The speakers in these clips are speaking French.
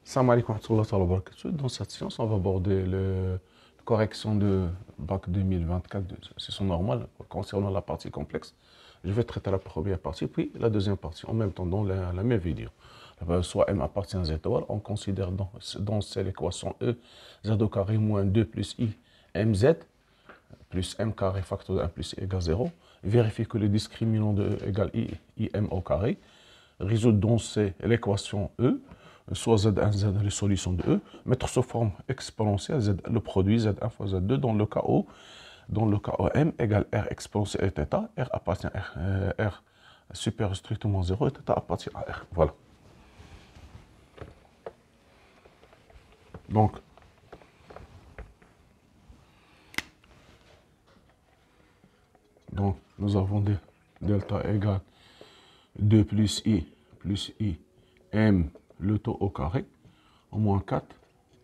Salam alaikum wa rahmatullahi wa barakatuh. Dans cette séance, on va aborder la correction de bac 2024, session normale, concernant la partie complexe. Je vais traiter la première partie, puis la deuxième partie, en même temps dans la même vidéo. Soit M appartient à Z étoile, on considère dans cette équation E, Z au carré moins 2 plus I, MZ, plus M carré facteur de 1 plus I égale 0. Vérifie que le discriminant de E égale IM au carré. Résoudre dans l'équation E, soit Z1, Z, les solutions de E, mettre sous forme exponentielle Z, le produit Z1 fois Z2 dans le cas où M égale R exponentielle θ, R appartient à R supérieur strictement 0 et θ appartient à R. Voilà. Donc, nous avons delta égale 2 plus I M le taux au carré, au moins 4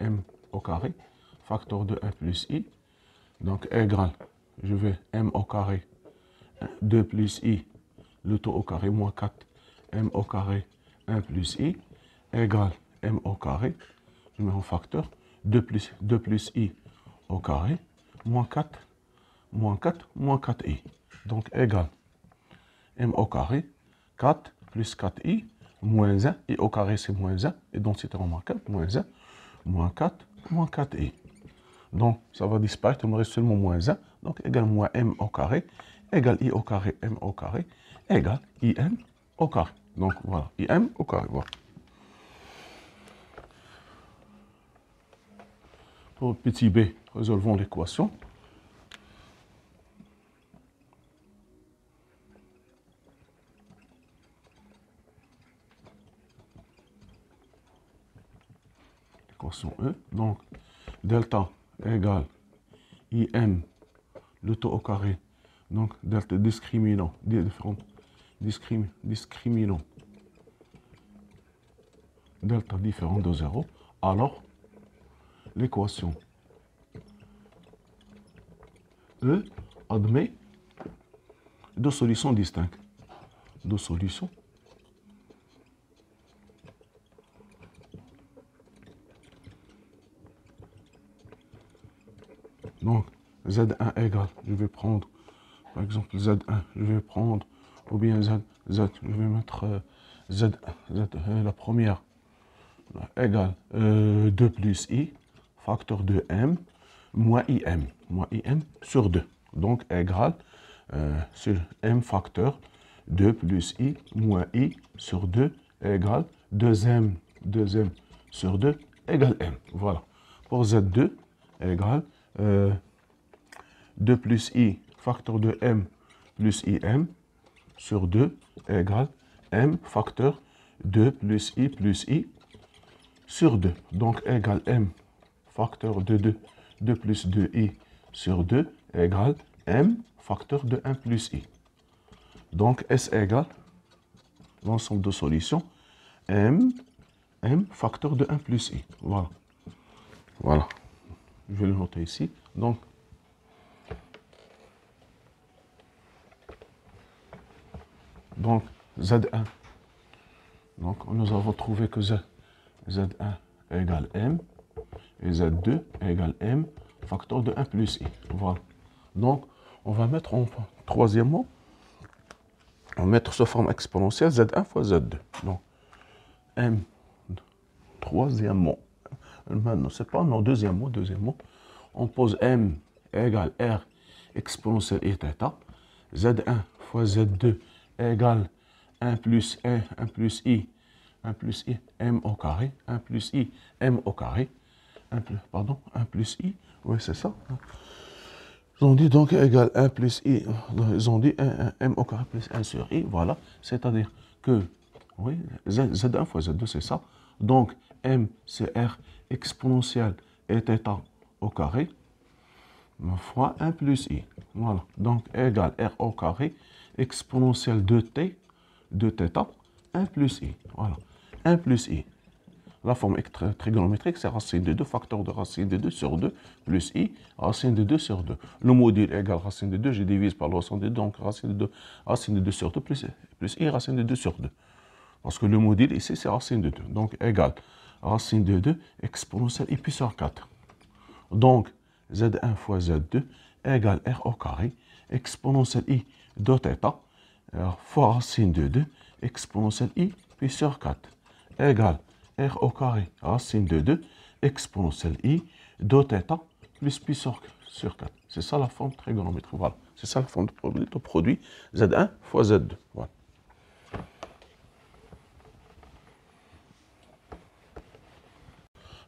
M au carré, facteur de 1 plus I, donc égale, je vais M au carré, 2 plus I, le taux au carré, moins 4 M au carré, 1 plus I, égale M au carré, je mets en facteur, 2 plus I au carré, moins 4 I, donc égale M au carré, 4 plus 4i, moins 1, i au carré c'est moins 1, et donc c'est remarquable, moins 1, moins 4, moins 4i. Donc ça va disparaître, il me reste seulement moins 1, donc égale moins m au carré, égale i au carré, m au carré, égale im au carré. Donc voilà, im au carré, voilà. Pour petit b, résolvons l'équation. Équation E, donc delta égale IM, le taux au carré, donc delta discriminant, discriminant, delta différent de 0, alors l'équation E admet deux solutions distinctes. Deux solutions donc Z1 égale, je vais prendre par exemple Z1, je vais prendre, ou bien Z, je vais mettre Z1, la première égale 2 plus I, facteur de M, moins IM sur 2. Donc égale sur M facteur 2 plus I moins I sur 2 égale 2M sur 2 égale M. Voilà. Pour Z2 égale 2 plus I facteur de M plus IM sur 2 égale M facteur 2 plus I sur 2. Donc égale M facteur de 2 plus 2i sur 2 égale M facteur de 1 plus i. Donc S égale l'ensemble de solutions M facteur de 1 plus i. Voilà. Voilà. Je vais le noter ici. Donc Z1. Donc nous avons trouvé que Z1 égale M et Z2 égale M facteur de 1 plus I. Voilà. Donc, on va mettre en troisièmement, on va mettre sous forme exponentielle Z1 fois Z2. Donc, M, troisièmement, maintenant, c'est pas, non, deuxièmement, on pose M égale R exponentielle I θ. Z1 fois Z2 égale 1 plus I, M au carré, 1 plus I, M au carré. 1 plus I, oui c'est ça. Ils ont dit donc égal 1 plus I, ils ont dit M au carré plus 1 sur I, voilà. C'est-à-dire que, oui, Z1 fois Z2 c'est ça. Donc M c'est R exponentielle et θ au carré fois 1 plus I. Voilà. Donc égal R au carré exponentielle de T, de θ, 1 plus I. Voilà. 1 plus I. La forme trigonométrique, c'est racine de 2, facteur de racine de 2 sur 2, plus i, racine de 2 sur 2. Le module égale racine de 2, je divise par le racine de 2, donc racine de 2 sur 2, plus i, racine de 2 sur 2. Parce que le module ici, c'est racine de 2. Donc, égale racine de 2 exponentielle I puissance 4. Donc, Z1 fois Z2 égale R au carré exponentielle I de θ fois racine de 2 exponentielle I puissance 4 égale R au carré racine de 2 exponentielle I de θ plus puissance sur 4. C'est ça la forme trigonométrique. Voilà. C'est ça la forme de produit Z1 fois Z2. Voilà.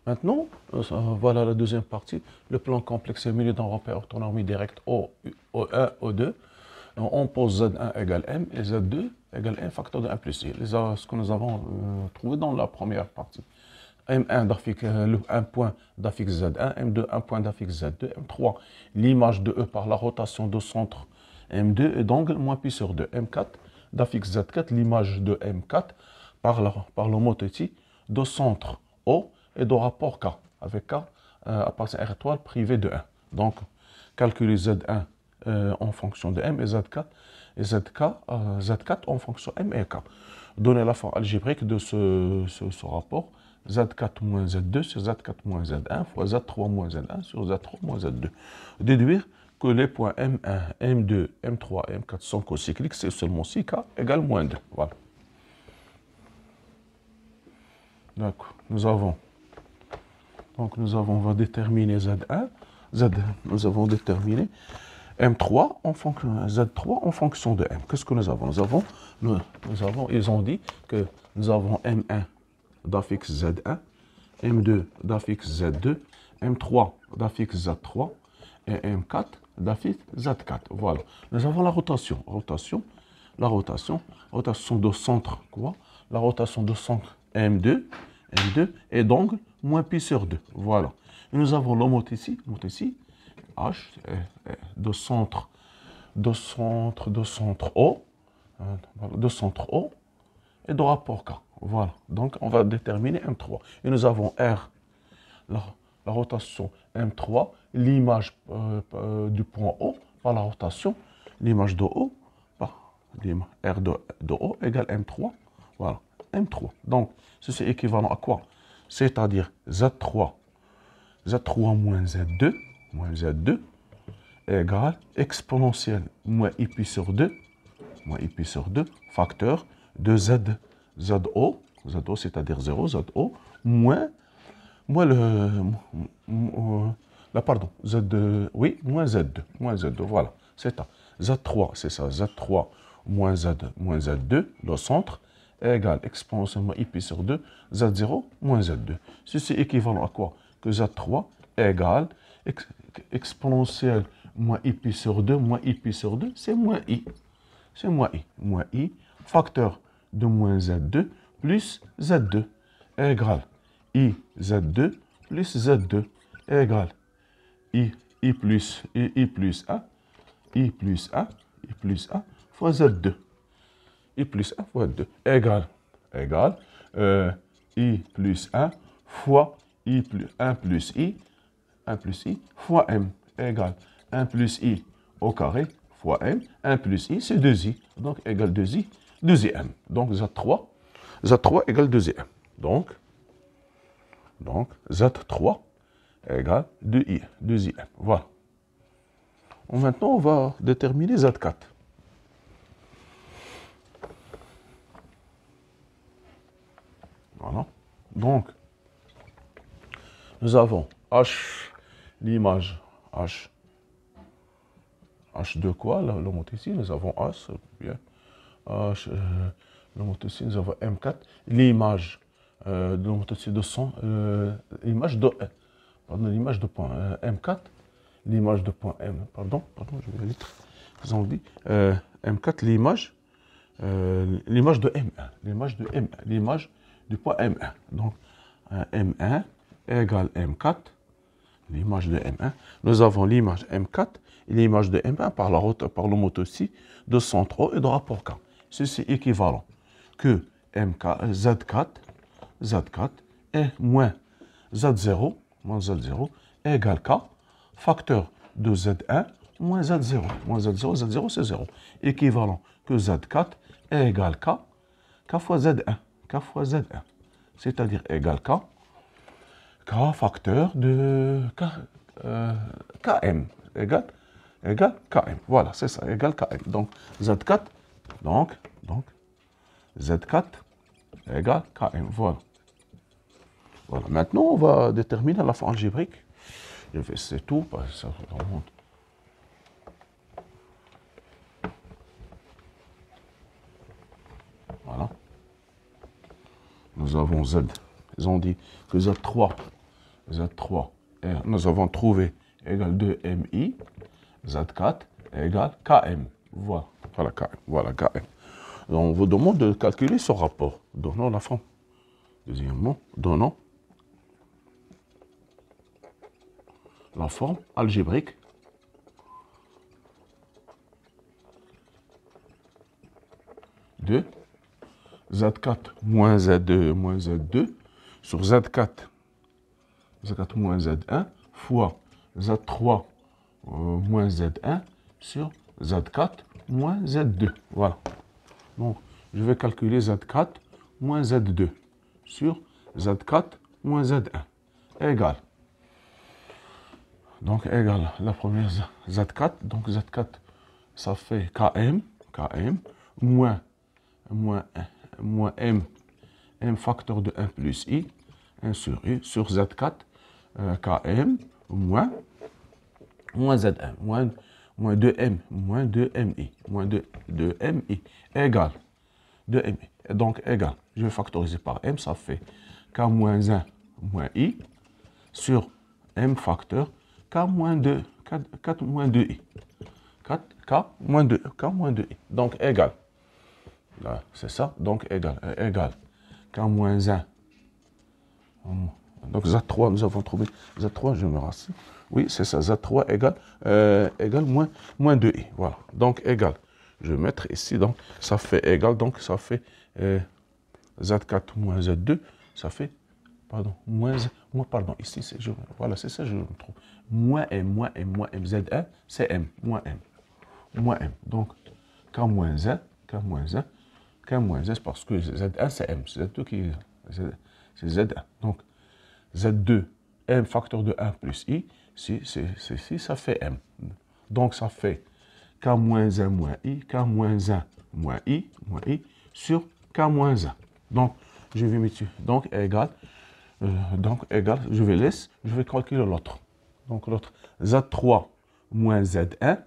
Maintenant, voilà la deuxième partie, le plan complexe et milieu d'un repère orthonormé direct O1, O2. On pose Z1 égale M et Z2 égale M facteur de 1 plus I. Ce que nous avons trouvé dans la première partie. M1, un point d'affixe Z1, M2, un point d'affixe Z2, M3, l'image de E par la rotation de centre M2 et d'angle moins pi sur 2. M4, d'affixe Z4, l'image de M4 par le mot ici de centre O et de rapport K, avec K appartient R étoile privé de 1. Donc, calculer Z1 en fonction de M et Z4, Z4 en fonction M et K. Donner la forme algébrique de ce rapport, Z4 moins Z2 sur Z4 moins Z1 fois Z3 moins Z1 sur Z3 moins Z2. Déduire que les points M1, M2, M3 et M4 sont cocycliques, c'est seulement si K égale moins 2. Voilà. D'accord. On va déterminer Z1. Nous avons déterminé M3 en fonction, Z3 en fonction de M. Qu'est-ce que nous avons? Ils ont dit que nous avons M1 d'affixe Z1, M2 d'affixe Z2, M3 d'affixe Z3 et M4 d'affixe Z4. Voilà. Nous avons la rotation. La rotation de centre quoi? La rotation de centre M2 et d'angle moins pi sur 2. Voilà. Et nous avons le mot ici, H, de centre O, et de rapport K. Voilà. Donc, on va déterminer M3. Et nous avons R, la rotation M3, l'image du point O par la rotation, l'image de O par R de O égale M3. Voilà. M3. Donc, ceci est équivalent à quoi? C'est-à-dire Z3 moins Z2 égale exponentielle moins I pi sur 2, facteur de ZO, c'est-à-dire 0, ZO, moins Z2, voilà, c'est ça. Z3, c'est ça, Z3 moins Z2, le centre, égale exponentiellement I pi sur 2, Z0 moins Z2. Ceci est équivalent à quoi? Que Z3 égale exponentielle moins I pi sur 2, c'est moins I. C'est moins I, facteur de moins Z2 plus Z2 égale I Z2 plus Z2 égale I plus 1 fois Z2. I plus 1 fois 2 égale I plus 1 fois I plus 1 plus I fois M égale 1 plus I au carré fois M. 1 plus I, c'est 2I. Donc, égale 2I, 2IM. Donc, Z3 égale 2IM. Donc, Z3 égale 2IM. Voilà. Maintenant, on va déterminer Z4. Voilà. Donc, nous avons H, l'image H de quoi? Le mot ici, nous avons H, bien. H, le mot ici, nous avons M4. L'image de le mot ici de son, l'image de l'image de point M4. L'image de point M, pardon, je vais lire. Vous en dit M4, l'image de M1. L'image du point M1. Donc, M1 égale M4. L'image de M1. Nous avons l'image M4 et l'image de M1 par le mot aussi de centre O et de rapport K. Ceci est équivalent que Z4 et moins Z0 égale K, facteur de Z1 moins Z0. Moins Z0 c'est 0. Équivalent que Z4 égale K fois Z1. C'est-à-dire égale K K facteur de Km égale Km. Voilà, c'est ça, égale Km. Donc, Z4, donc Z4 égale Km. Voilà. Voilà. Maintenant, on va déterminer la forme algébrique. C'est tout, parce que ça remonte. Voilà. Nous avons Z. Ils ont dit que Z3, nous avons trouvé égale 2MI. Z4 égale Km. Voilà, voilà Km. Voilà Km. On vous demande de calculer ce rapport. Donnons la forme. Deuxièmement, donnons la forme algébrique de Z4 moins Z2 moins Z2 sur Z4 moins Z1 fois Z3 moins Z1 sur Z4 moins Z2. Voilà. Donc, je vais calculer Z4 moins Z2 sur Z4 moins Z1 égale. Donc, égale la première Z4. Donc, Z4, ça fait Km moins M facteur de 1 plus I, 1 sur I, sur Z4, Km moins Z1, moins 2M, moins 2MI, moins 2MI, égale 2MI. Donc, égale, je vais factoriser par M, ça fait K moins 1 moins I, sur M facteur K moins 2, 4 moins 2I. K moins 2I. Donc, égale. Là, c'est ça. Donc, égale. K moins 1. Donc, Z3, nous avons trouvé Z3, je me rassure. Oui, c'est ça. Z3 égale moins 2I. Voilà. Donc, égale. Je vais mettre ici. Donc, ça fait égal. Donc, ça fait Z4 moins Z2. Ça fait, pardon, pardon, ici, voilà, c'est ça, je me trouve. Moins M. Z1, c'est M. Moins M. Donc, K moins 1, c'est parce que Z1, c'est M. Z2 qui c'est Z1. Donc, Z2, M facteur de 1 plus I, si, ça fait M. Donc, ça fait K moins 1 moins I, K moins 1 moins I sur K moins 1. Donc, je vais mettre, donc, égal, je vais calculer l'autre. Donc, l'autre, Z3 moins Z1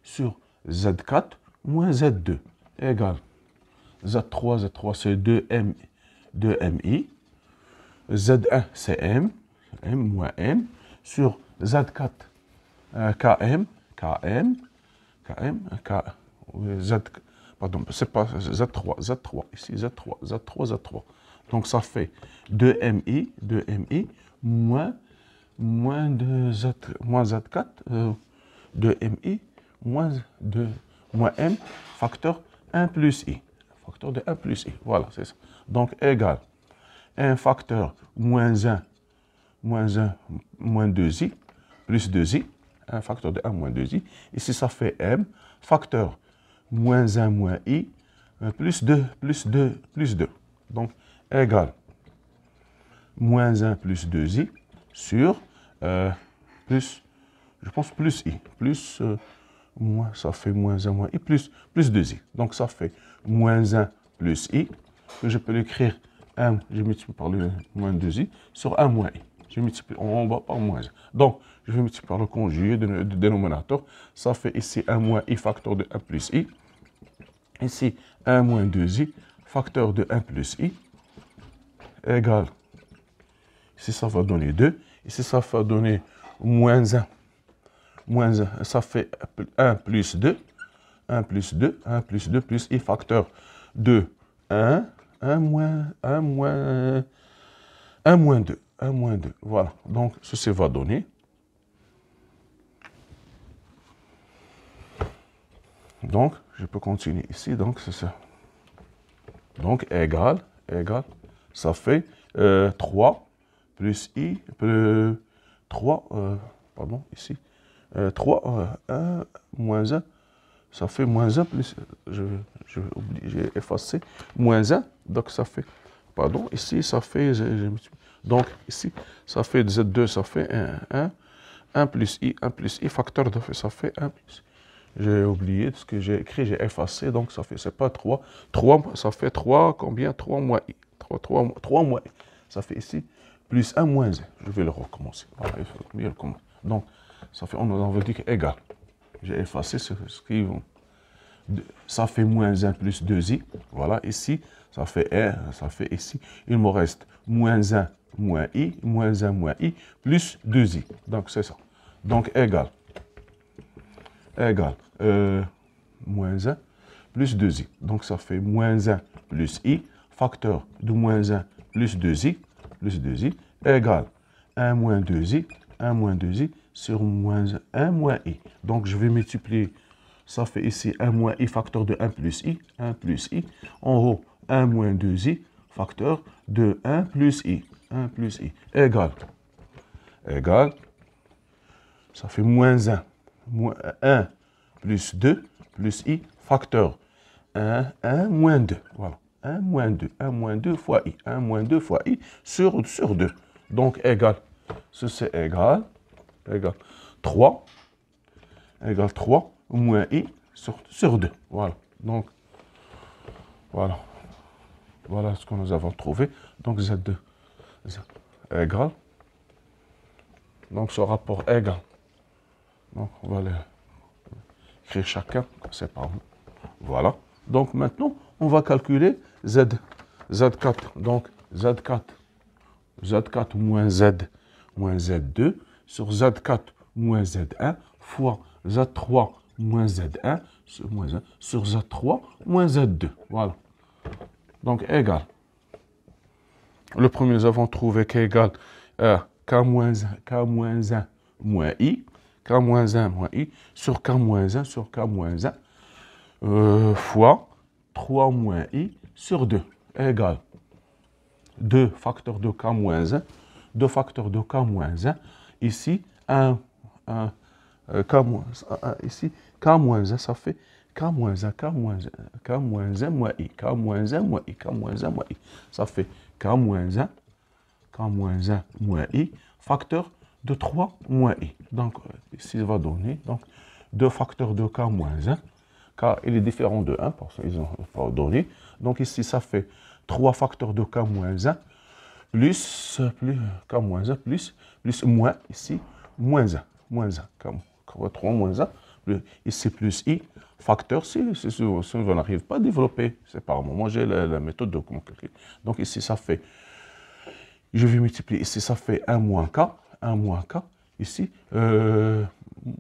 sur Z4 moins Z2 égale Z3 c'est 2MI, Z1 c'est M moins M sur Z4 pardon, c'est pas Z3 ici, Z3. Donc ça fait 2MI moins Z4, 2MI moins M facteur 1 plus I. Facteur de 1 plus I. Voilà, c'est ça. Donc, égal. Un facteur moins 2I, plus 2I. Un facteur de 1 moins 2I. Ici, ça fait M. Facteur moins 1 moins I, plus 2. Donc, égal. Moins 1 plus 2I sur plus, je pense, plus I. Plus, ça fait moins 1 moins I, plus 2I. Donc, ça fait moins 1 plus I, que je peux l'écrire 1, je multiplie par le moins 2I, sur 1 moins I. Je multiplie en bas par moins 1. Donc, je vais multiplier par le conjugué du dénominateur. Ça fait ici 1 moins I facteur de 1 plus I. Ici, 1 moins 2I facteur de 1 plus I égale. Ici, ça va donner 2. Ici, ça va donner moins 1. Moins 1, ça fait 1 plus 2. 1 plus 2 plus I facteur de 1 moins 2. Voilà. Donc, ceci va donner. Donc, je peux continuer ici. Donc, c'est ça. Donc, égal. Ça fait 3 plus I, plus 3, pardon, ici. 3, 1, moins 1. Ça fait moins 1 plus, j'ai effacé, moins 1, donc ça fait pardon, ici, ça fait, donc ici, ça fait Z2, ça fait 1 plus I, facteur de, ça fait 1 plus. J'ai oublié ce que j'ai écrit, j'ai effacé, donc ça fait, c'est pas 3. 3, ça fait 3, combien? 3 moins I. 3 moins I. Ça fait ici, plus 1 moins Z. Je vais le recommencer. Voilà, il faut mieux le commencer. Donc, ça fait, on veut dire égal. J'ai effacé ce qui vont. Ça fait moins 1 plus 2i. Voilà, ici, ça fait 1, ça fait ici. Il me reste moins 1 moins i, moins 1 moins i, plus 2i. Donc, c'est ça. Donc, égal. Moins 1 plus 2i. Donc, ça fait moins 1 plus i, facteur de moins 1 plus 2i, égale 1 moins 2i, sur moins 1 moins i. Donc, je vais multiplier. Ça fait ici 1 moins i, facteur de 1 plus i. En haut, 1 moins 2i, facteur de 1 plus i. Égale. Ça fait moins 1. 1 plus 2 plus i, facteur 1 moins 2. Voilà. 1 moins 2 fois i. 1 moins 2 fois i sur 2. Donc, égal. Ceci égal 3. Égale 3 moins i sur 2. Voilà. Donc, voilà. Voilà ce que nous avons trouvé. Donc, Z2 égale. Donc, ce rapport égal. Donc, on va l'écrire chacun séparément. Voilà. Donc, maintenant, on va calculer Z4. Donc, Z4 moins Z2 sur Z4 moins Z1 fois Z3 moins Z1 sur Z3 moins Z2. Voilà. Donc, égal. Le premier, nous avons trouvé qu'égal à K-1 moins I. K-1 moins I sur K-1 sur K-1 fois 3 moins I sur 2 égale 2 facteurs de K-1, 2 facteurs de K-1, ici, ici, K-1, ça fait K-1 moins I, K-1 moins I, ça fait K-1 moins I, facteur de 3 moins I. Donc, ici, il va donner donc, 2 facteurs de K-1, K, il est différent de 1, parce qu'ils n'ont pas donné. Donc, ici, ça fait 3 facteurs de K-1, plus K-1, plus moins, ici, moins 1, K3 moins 1, ici, plus I, facteur, si on n'arrive pas à développer séparément. Moi, j'ai la méthode de calcul. Donc, ici, ça fait, je vais multiplier, ici, ça fait 1 moins K, ici,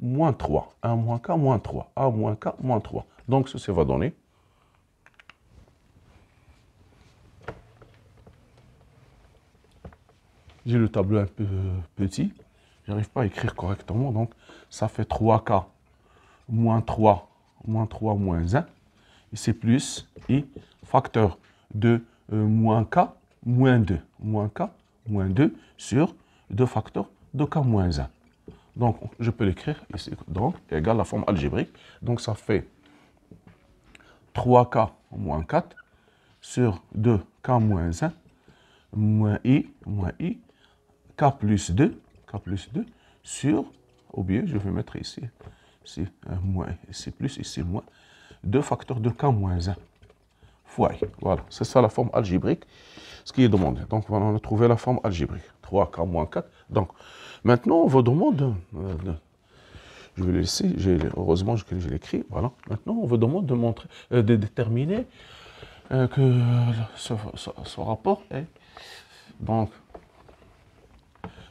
moins 3, 1 moins K, moins 3, 1 moins K, moins 3. Donc, ceci va donner. J'ai le tableau un peu petit, je n'arrive pas à écrire correctement, donc ça fait 3K moins 3, moins 1, ici plus I, facteur de moins K, moins 2, sur 2 facteurs de K moins 1. Donc, je peux l'écrire ici, donc, égale la forme algébrique, donc ça fait 3K moins 4 sur 2K moins 1, moins I, K plus 2 sur, ou bien je vais mettre ici moins, ici plus, ici moins, 2 facteurs de K moins 1 fois I. Voilà, c'est ça la forme algébrique, ce qui est demandé. Donc, voilà, on a trouvé la forme algébrique, 3K moins 4. Donc, maintenant, on vous demande, je vais le laisser, heureusement que je l'écris, voilà. Maintenant, on vous demande de montrer, de déterminer que ce rapport est, donc,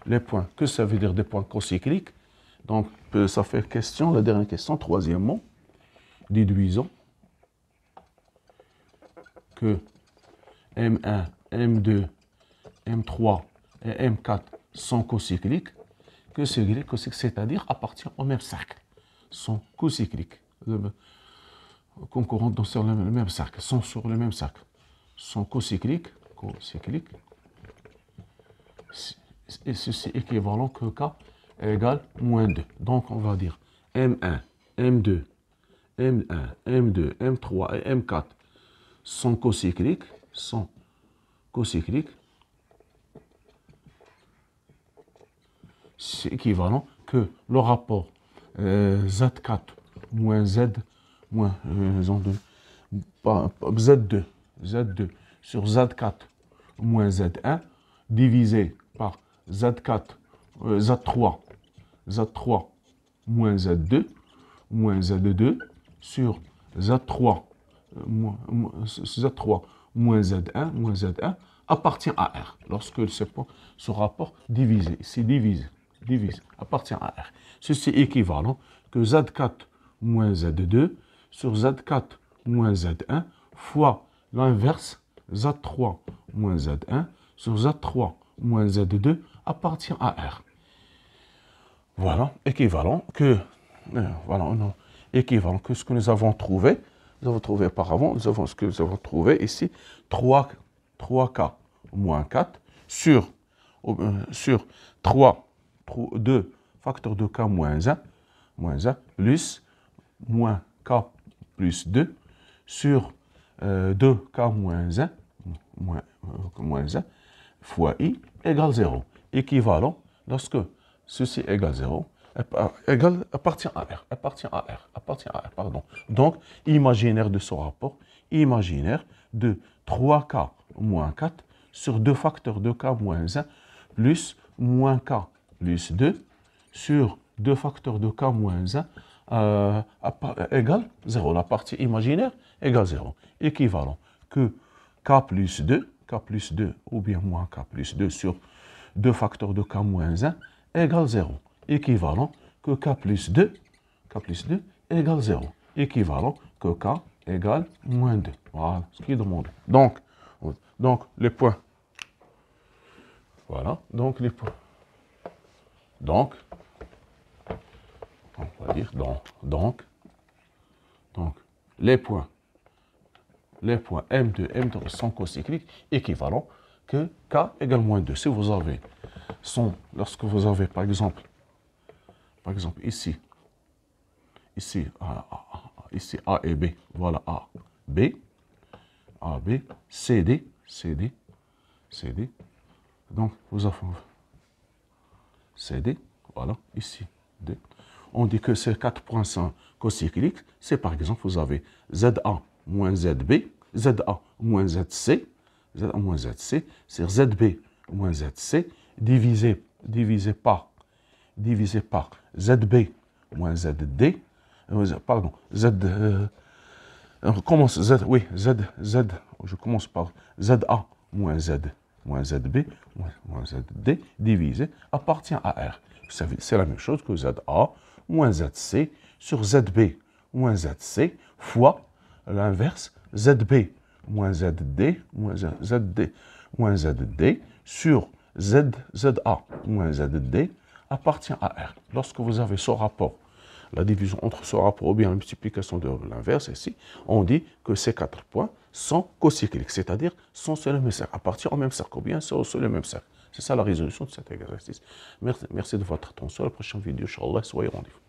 les points. Que ça veut dire des points cocycliques? Donc, ça fait question, la dernière question, troisièmement, déduisons que M1, M2, M3 et M4 sont cocycliques, que c'est cocyclique, c'est-à-dire appartiennent au même cercle, sont cocycliques, concurrents sur le même cercle, sont sur le même cercle, sont cocycliques, et ceci est équivalent que K égale moins 2. Donc, on va dire M1, M2, M1, M2, M3 et M4 sont cocycliques, cocyclique, c'est équivalent que le rapport Z4 moins Z moins Z2 sur Z4 moins Z1 divisé par Z4, Z3 moins Z2 sur Z3 moins Z1 appartient à R. Lorsque ce rapport divise, appartient à R. Ceci est équivalent que Z4 moins Z2 sur Z4 moins Z1 fois l'inverse Z3 moins Z1 sur Z3 moins Z2 appartient à R. Voilà, équivalent que ce que nous avons trouvé. Nous avons trouvé auparavant, ce que nous avons trouvé ici, 3K moins 4 sur 2 facteur de K moins 1 plus moins K plus 2 sur 2K moins 1 fois I égale 0. Équivalent, lorsque ceci égale 0, appartient à R. Donc, imaginaire de ce rapport, imaginaire de 3K moins 4 sur 2 facteurs de K moins 1 plus moins K plus 2 sur 2 facteurs de K moins 1 égale 0. La partie imaginaire égale 0. Équivalent que K plus 2 ou bien moins K plus 2 sur 2 facteurs de K moins 1 égale 0. Équivalent que K plus 2 égale 0. Équivalent que K égale moins 2. Voilà ce qu'il demande. Donc, les points. Voilà, donc les points. Donc, on va dire donc les points M2, M3 sont cocycliques équivalents que K égale moins 2. Si vous avez lorsque vous avez par exemple ici A et B, voilà A, B, CD, donc vous avez CD, voilà, ici, D. On dit que ces 4 points sont cocycliques, c'est par exemple, vous avez ZA moins ZB, ZA moins ZC, c'est ZB moins ZC, divisé par ZB moins ZD, pardon, je commence par ZA moins ZB moins ZD divisé appartient à R. C'est la même chose que ZA moins ZC sur ZB moins ZC fois l'inverse ZB moins ZD moins ZD sur ZA moins ZD appartient à R. Lorsque vous avez ce rapport, la division entre ce rapport ou bien la multiplication de l'inverse ici, on dit que ces 4 points sont cocycliques, c'est-à-dire sont sur le même cercle, appartiennent au même cercle ou bien sont sur le même cercle. C'est ça la résolution de cet exercice. Merci de votre attention. À la prochaine vidéo, Inch'Allah, soyez rendez-vous.